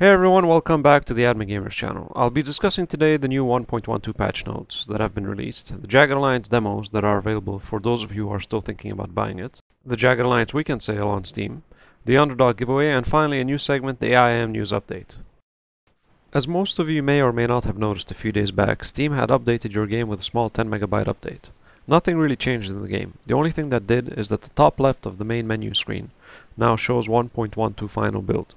Hey everyone, welcome back to the AddMeGamers channel. I'll be discussing today the new 1.12 patch notes that have been released, the Jagged Alliance demos that are available for those of you who are still thinking about buying it, the Jagged Alliance weekend sale on Steam, the Underdog Giveaway, and finally a new segment, the A.I.M news update. As most of you may or may not have noticed a few days back, Steam had updated your game with a small 10 megabyte update. Nothing really changed in the game. The only thing that did is that the top left of the main menu screen now shows 1.12 final build.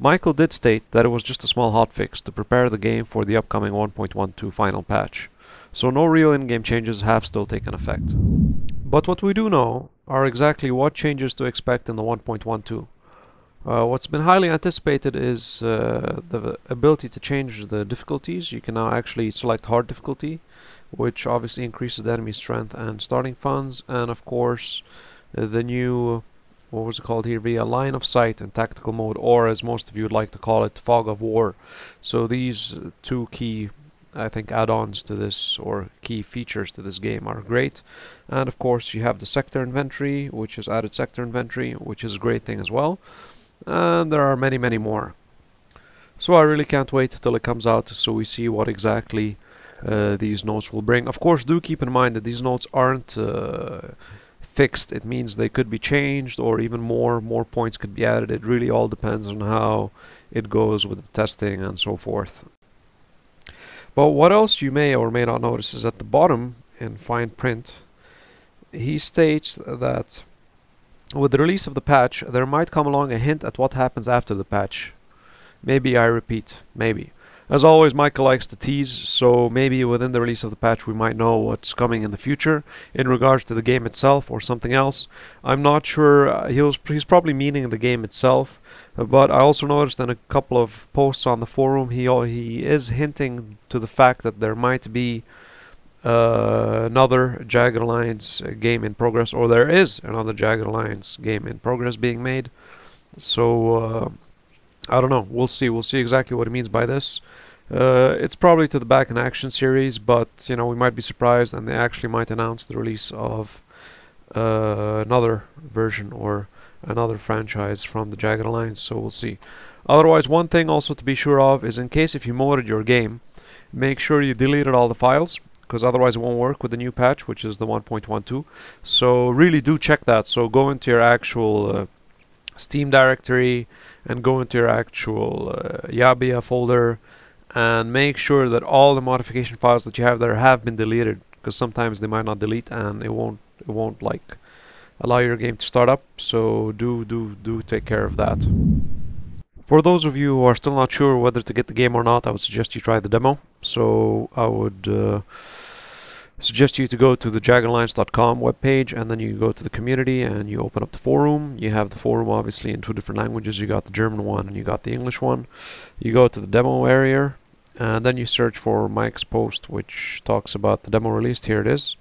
Michael did state that it was just a small hotfix to prepare the game for the upcoming 1.12 final patch, so no real in-game changes have still taken effect. But what we do know are exactly what changes to expect in the 1.12. What's been highly anticipated is the ability to change the difficulties. You can now actually select hard difficulty, which obviously increases the enemy strength and starting funds, and of course the new what was it called here, via line of sight and tactical mode, or as most of you would like to call it, fog of war. So these two key, I think, add-ons to this, or key features to this game are great. And of course you have the sector inventory, which is added sector inventory, which is a great thing as well. And there are many more. So I really can't wait till it comes out so we see what exactly these notes will bring. Of course, do keep in mind that these notes aren't fixed. It means they could be changed, or even more points could be added. It really all depends on how it goes with the testing and so forth. But what else you may or may not notice is at the bottom in fine print, he states that with the release of the patch there might come along a hint at what happens after the patch. Maybe, I repeat, maybe. As always, Michael likes to tease, so maybe within the release of the patch we might know what's coming in the future in regards to the game itself or something else. I'm not sure. He's probably meaning the game itself, but I also noticed in a couple of posts on the forum he is hinting to the fact that there might be another Jagged Alliance game in progress, or there is another Jagged Alliance game in progress being made. So I don't know. We'll see. We'll see exactly what he means by this. It's probably to the Back in Action series, but you know, we might be surprised and they actually might announce the release of another version or another franchise from the Jagged Alliance, so we'll see. Otherwise, one thing also to be sure of is in case if you modded your game, make sure you deleted all the files, because otherwise it won't work with the new patch, which is the 1.12. So really do check that. So go into your actual Steam directory and go into your actual Ja-Bia folder and make sure that all the modification files that you have there have been deleted, because sometimes they might not delete and it won't like allow your game to start up. So do take care of that. For those of you who are still not sure whether to get the game or not, I would suggest you try the demo. So I would suggest you to go to the jaggalliance.com webpage, and then you go to the community and you open up the forum. You have the forum obviously in two different languages. You got the German one and you got the English one. You go to the demo area and then you search for Mike's post, which talks about the demo released. Here it is.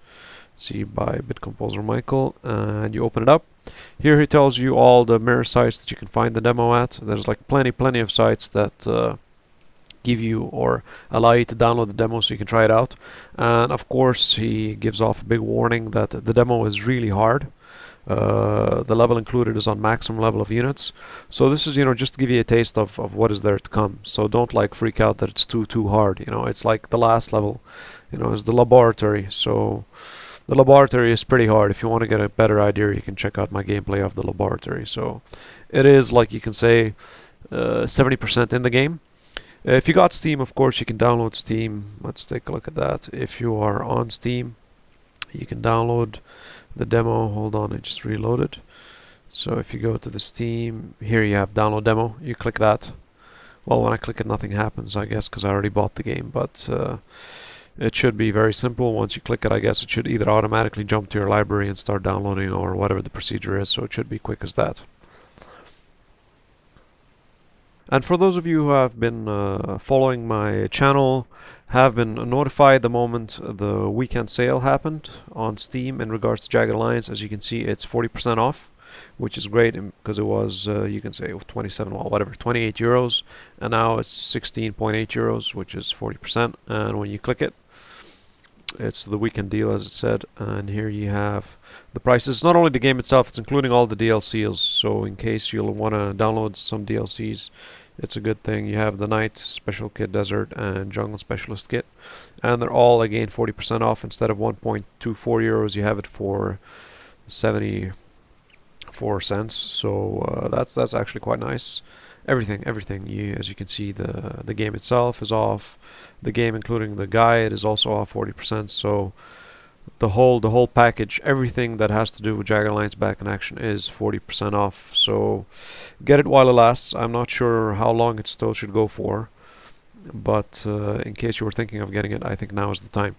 See, by BitComposer Michael, and you open it up. Here he tells you all the mirror sites that you can find the demo at. There's like plenty of sites that give you or allow you to download the demo so you can try it out. And of course he gives off a big warning that the demo is really hard. The level included is on maximum level of units. So this is, you know, just to give you a taste of what is there to come. So don't like freak out that it's too hard. You know, it's like the last level, you know, is the laboratory. So the laboratory is pretty hard. If you want to get a better idea, you can check out my gameplay of the laboratory. So it is, like you can say, 70% in the game. If you got Steam, of course, you can download Steam. Let's take a look at that. If you are on Steam, you can download the demo. Hold on, I just reloaded. So if you go to the Steam, here you have download demo. You click that. Well, when I click it, nothing happens, I guess, because I already bought the game. But it should be very simple. Once you click it, I guess it should either automatically jump to your library and start downloading, or whatever the procedure is. So it should be quick as that. And for those of you who have been following my channel, have been notified the moment the weekend sale happened on Steam in regards to Jagged Alliance. As you can see, it's 40% off, which is great because it was, you can say, 27, well, whatever, 28 euros, and now it's 16.8 euros, which is 40%. And when you click it, it's the weekend deal, as it said, and here you have the prices. Not only the game itself, it's including all the DLCs, so in case you'll want to download some DLCs, It's a good thing. You have the Knight Special Kit, Desert, and Jungle Specialist Kit, and they're all again 40% off. Instead of 1.24 euros, you have it for 74 cents. So that's actually quite nice. Everything. As you can see, the game itself is off. The game, including the guide, is also off 40%. So the whole package, everything that has to do with Jagged Alliance Back in Action is 40% off. So get it while it lasts. I'm not sure how long it still should go for, but in case you were thinking of getting it, I think now is the time.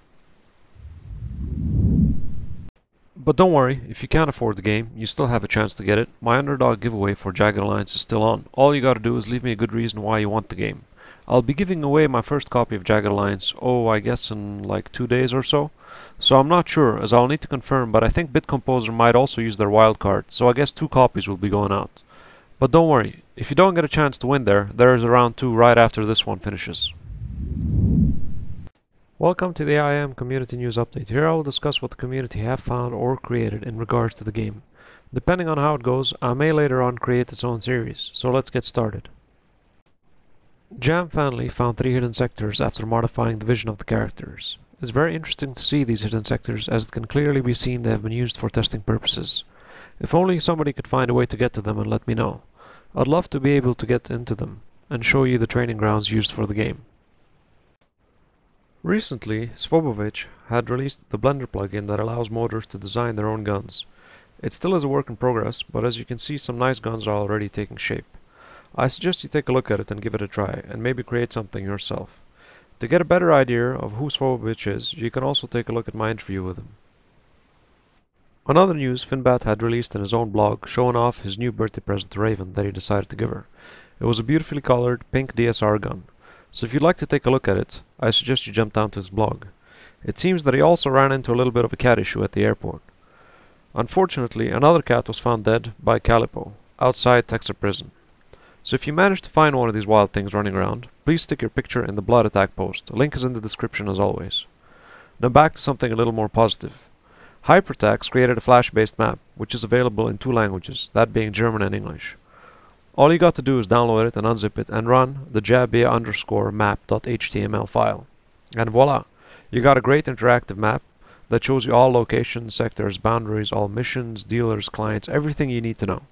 But don't worry, if you can't afford the game, you still have a chance to get it. My Underdog giveaway for Jagged Alliance is still on. All you gotta do is leave me a good reason why you want the game. I'll be giving away my first copy of Jagged Alliance, I guess in like 2 days or so. So I'm not sure, as I'll need to confirm, but I think BitComposer might also use their wildcard, so I guess 2 copies will be going out. But don't worry, if you don't get a chance to win there is a round 2 right after this one finishes. Welcome to the A.I.M community news update. Here I will discuss what the community have found or created in regards to the game. Depending on how it goes, I may later on create its own series, so let's get started. Jam Family found 3 hidden sectors after modifying the vision of the characters. It's very interesting to see these hidden sectors, as it can clearly be seen they have been used for testing purposes. If only somebody could find a way to get to them and let me know. I'd love to be able to get into them and show you the training grounds used for the game. Recently, Svobovich had released the Blender plugin that allows modders to design their own guns. It still is a work in progress, but as you can see, some nice guns are already taking shape. I suggest you take a look at it and give it a try, and maybe create something yourself. To get a better idea of who Svobovich is, you can also take a look at my interview with him. On other news, FinnBat had released in his own blog, showing off his new birthday present to Raven that he decided to give her. It was a beautifully colored pink DSR gun. So if you'd like to take a look at it, I suggest you jump down to his blog. It seems that he also ran into a little bit of a cat issue at the airport. Unfortunately, another cat was found dead by Calipo, outside Texas prison. So if you manage to find one of these wild things running around, please stick your picture in the Blood Attack post. The link is in the description as always. Now back to something a little more positive. Hypertax created a Flash-based map, which is available in 2 languages, that being German and English. All you got to do is download it and unzip it and run the Ja-Bia-map.html file. And voila! You got a great interactive map that shows you all locations, sectors, boundaries, all missions, dealers, clients, everything you need to know.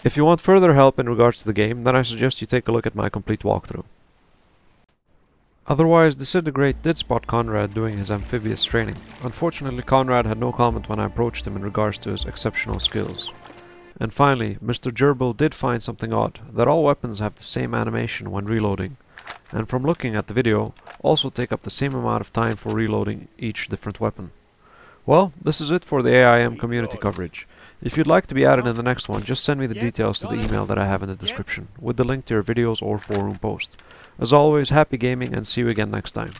If you want further help in regards to the game, then I suggest you take a look at my complete walkthrough. Otherwise, Disintegrate did spot Conrad doing his amphibious training. Unfortunately, Conrad had no comment when I approached him in regards to his exceptional skills. And finally, Mr. Gerbil did find something odd, that all weapons have the same animation when reloading, and from looking at the video, also take up the same amount of time for reloading each different weapon. Well, this is it for the A.I.M community coverage. If you'd like to be added in the next one, just send me the details to the email that I have in the description, with the link to your videos or forum post. As always, happy gaming and see you again next time.